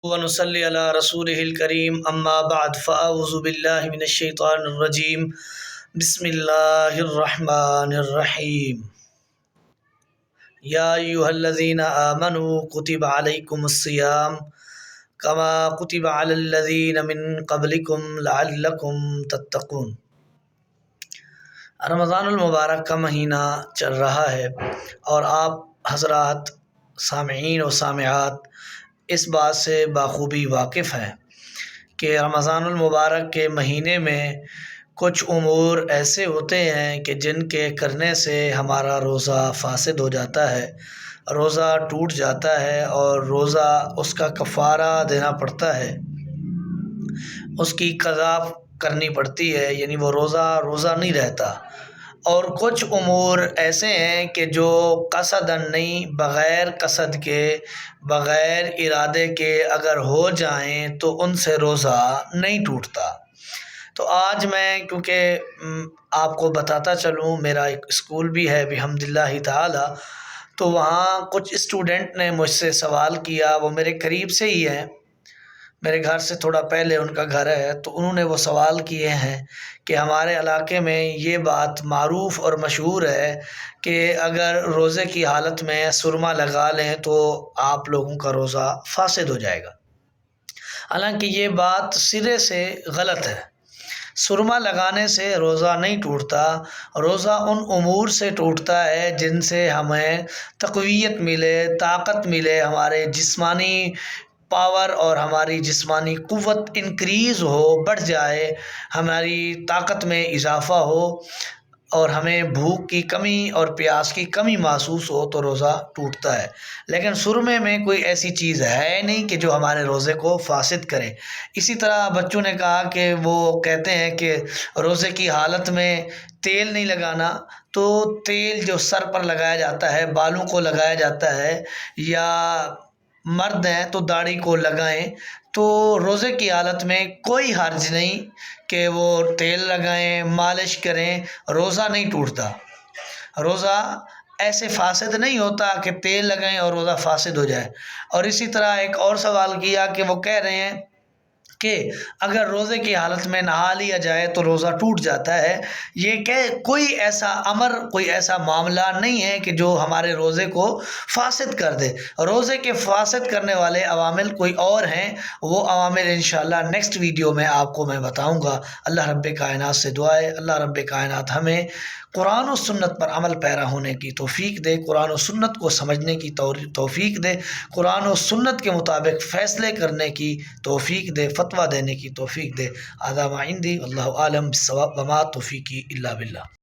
ونصلي على رسوله الكريم اما بعد فاعوذ بالله من الشيطان الرجيم بسم الله الرحمن الرحيم يا أيها الذين آمنوا كتب عليكم الصيام كما كتب على الذين من قبلكم لعلكم تتقون۔ رمضان المبارک کا مہینہ چل رہا ہے اور آپ حضرات سامعین و سامعات اس بات سے بخوبی واقف ہیں کہ رمضان المبارک کے مہینے میں کچھ امور ایسے ہوتے ہیں کہ جن کے کرنے سے ہمارا روزہ فاسد ہو جاتا ہے، روزہ ٹوٹ جاتا ہے اور روزہ اس کا کفارہ دینا پڑتا ہے، اس کی قضا کرنی پڑتی ہے، یعنی وہ روزہ نہیں رہتا۔ اور کچھ امور ایسے ہیں کہ جو قصداً نہیں، بغیر قصد کے، بغیر ارادے کے اگر ہو جائیں تو ان سے روزہ نہیں ٹوٹتا۔ تو آج میں کیونکہ آپ کو بتاتا چلوں، میرا ایک اسکول بھی ہے بحمداللہ تعالی، تو وہاں کچھ اسٹوڈنٹ نے مجھ سے سوال کیا، وہ میرے قریب سے ہی ہیں، میرے گھر سے تھوڑا پہلے ان کا گھر ہے، تو انہوں نے وہ سوال کیے ہیں کہ ہمارے علاقے میں یہ بات معروف اور مشہور ہے کہ اگر روزے کی حالت میں سرما لگا لیں تو آپ لوگوں کا روزہ فاسد ہو جائے گا۔ حالانکہ یہ بات سرے سے غلط ہے۔ سرما لگانے سے روزہ نہیں ٹوٹتا، روزہ ان امور سے ٹوٹتا ہے جن سے ہمیں تقویت ملے، طاقت ملے، ہمارے جسمانی پاور اور ہماری جسمانی قوت انکریز ہو، بڑھ جائے، ہماری طاقت میں اضافہ ہو اور ہمیں بھوک کی کمی اور پیاس کی کمی محسوس ہو تو روزہ ٹوٹتا ہے۔ لیکن سرمے میں کوئی ایسی چیز ہے نہیں کہ جو ہمارے روزے کو فاسد کرے۔ اسی طرح بچوں نے کہا کہ وہ کہتے ہیں کہ روزے کی حالت میں تیل نہیں لگانا، تو تیل جو سر پر لگایا جاتا ہے، بالوں کو لگایا جاتا ہے، یا مرد ہیں تو داڑھی کو لگائیں، تو روزے کی حالت میں کوئی حرج نہیں کہ وہ تیل لگائیں، مالش کریں، روزہ نہیں ٹوٹتا۔ روزہ ایسے فاسد نہیں ہوتا کہ تیل لگائیں اور روزہ فاسد ہو جائے۔ اور اسی طرح ایک اور سوال کیا کہ وہ کہہ رہے ہیں کہ اگر روزے کی حالت میں نہا لیا جائے تو روزہ ٹوٹ جاتا ہے۔ یہ کہ کوئی ایسا امر، کوئی ایسا معاملہ نہیں ہے کہ جو ہمارے روزے کو فاسد کر دے۔ روزے کے فاسد کرنے والے عوامل کوئی اور ہیں، وہ عوامل انشاءاللہ نیکسٹ ویڈیو میں آپ کو میں بتاؤں گا۔ اللہ رب کائنات سے دعا ہے، اللہ رب کائنات ہمیں قرآن و سنت پر عمل پیرا ہونے کی توفیق دے، قرآن و سنت کو سمجھنے کی توفیق دے، قرآن و سنت کے مطابق فیصلے کرنے کی توفیق دے، فتویٰ دینے کی توفیق دے۔ ھذا ما عندی واللہ اعلم بالصواب وما توفیقی الا باللہ۔